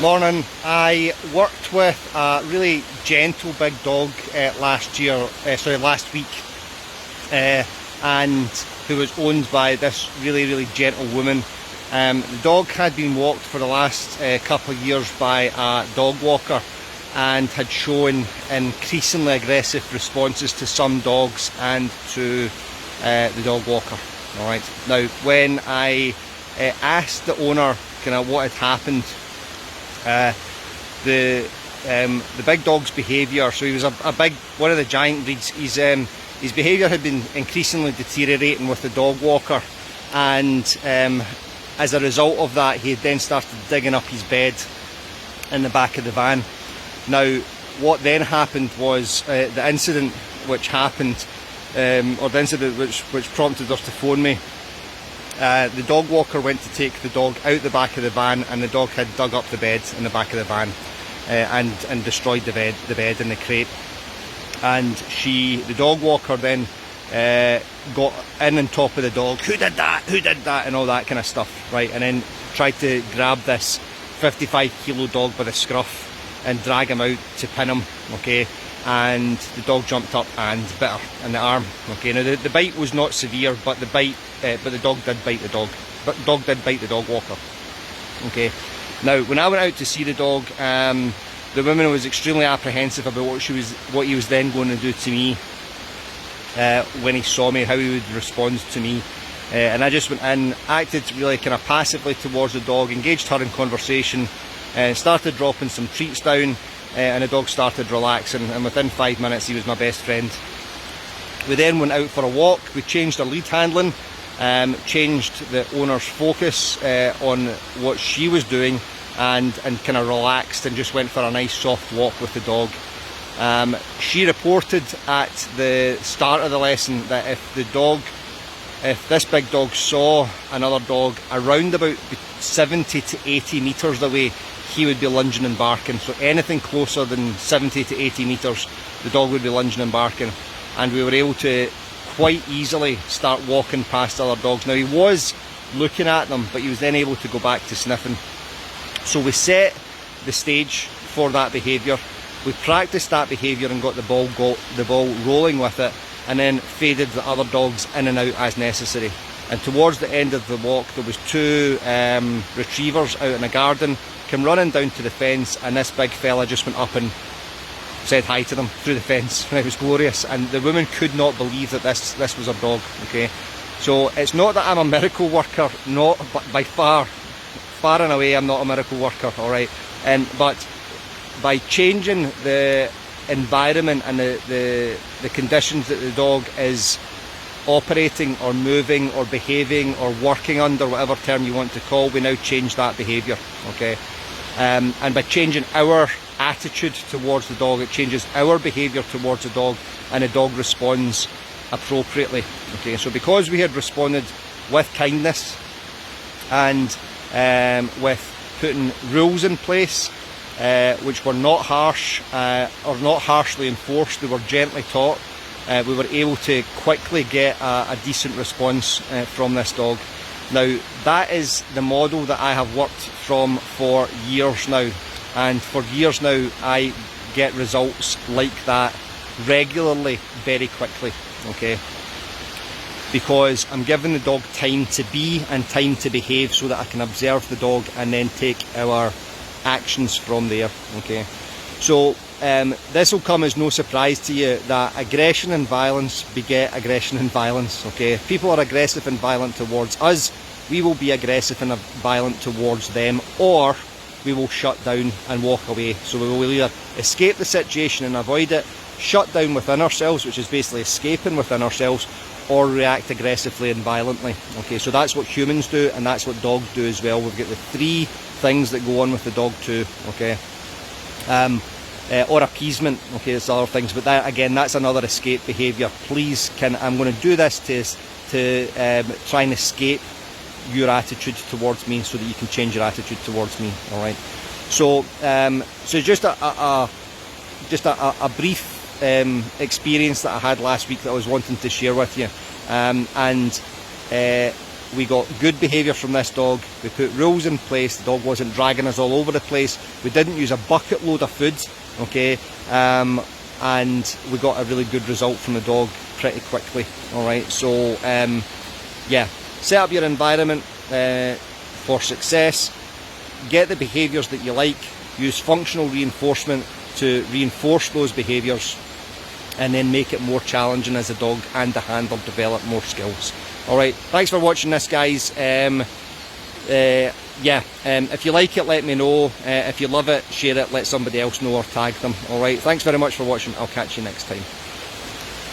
Morning. I worked with a really gentle big dog last week, and who was owned by this really gentle woman. The dog had been walked for the last couple of years by a dog walker and had shown increasingly aggressive responses to some dogs and to the dog walker. Alright, now when I asked the owner kind of what had happened, the big dog's behaviour, so he was one of the giant breeds, his behaviour had been increasingly deteriorating with the dog walker, and as a result of that he had then started digging up his bed in the back of the van. Now what then happened was the incident which happened, or the incident which prompted us to phone me. The dog walker went to take the dog out the back of the van, and the dog had dug up the bed in the back of the van and destroyed the bed in the crate. And the dog walker then got in on top of the dog. Who did that? And all that kind of stuff, right? And then tried to grab this 55-kilo dog by the scruff and drag him out to pin him, okay? And the dog jumped up and bit her in the arm. Okay, now the bite was not severe, but the dog did bite the dog. But the dog did bite the dog walker. Okay, now when I went out to see the dog, the woman was extremely apprehensive about what he was then going to do to me when he saw me, how he would respond to me. And I just went in, acted really kind of passively towards the dog, engaged her in conversation, started dropping some treats down. And the dog started relaxing, and within 5 minutes he was my best friend. We then went out for a walk. We changed our lead handling, changed the owner's focus on what she was doing, and kind of relaxed and just went for a nice soft walk with the dog. She reported at the start of the lesson that if this big dog saw another dog around about 70 to 80 metres away, he would be lunging and barking. So anything closer than 70 to 80 metres, the dog would be lunging and barking. And we were able to quite easily start walking past other dogs. Now he was looking at them, but he was then able to go back to sniffing. So we set the stage for that behaviour. We practiced that behaviour and got the ball rolling with it, and then faded the other dogs in and out as necessary. And towards the end of the walk, there was two retrievers out in the garden, came running down to the fence, and this big fella just went up and said hi to them through the fence, and it was glorious. And the woman could not believe that this was her dog. Okay, so it's not that I'm a miracle worker, not by far and away. I'm not a miracle worker, all right. But by changing the environment and the conditions that the dog is operating or moving or behaving or working under, whatever term you want to call, we now change that behaviour, okay? And by changing our attitude towards the dog, it changes our behaviour towards the dog, and the dog responds appropriately, okay? So because we had responded with kindness and with putting rules in place, which were not harsh or not harshly enforced, they were gently taught, we were able to quickly get a decent response from this dog. Now that is the model that I have worked from for years now, and for years now I get results like that regularly, very quickly, okay? Because I'm giving the dog time to be and time to behave, so that I can observe the dog and then take our actions from there, okay? So this will come as no surprise to you that aggression and violence beget aggression and violence, okay? If people are aggressive and violent towards us, we will be aggressive and violent towards them, or we will shut down and walk away. So we will either escape the situation and avoid it, shut down within ourselves, which is basically escaping within ourselves, or react aggressively and violently, okay? So that's what humans do, and that's what dogs do as well. We've got the three things that go on with the dog too, okay? Or appeasement, okay, there's other things, but that, again, that's another escape behaviour. Please, I'm going to do this to try and escape your attitude towards me, so that you can change your attitude towards me, all right? So, just a brief experience that I had last week that I was wanting to share with you, and we got good behaviour from this dog. We put rules in place. The dog wasn't dragging us all over the place. We didn't use a bucket load of food, okay, and we got a really good result from the dog pretty quickly. All right, so yeah, set up your environment for success. Get the behaviours that you like. Use functional reinforcement to reinforce those behaviours, and then make it more challenging as a dog and the handler develop more skills. Alright, thanks for watching this, guys. If you like it, let me know. If you love it, share it, let somebody else know or tag them. Alright, thanks very much for watching. I'll catch you next time.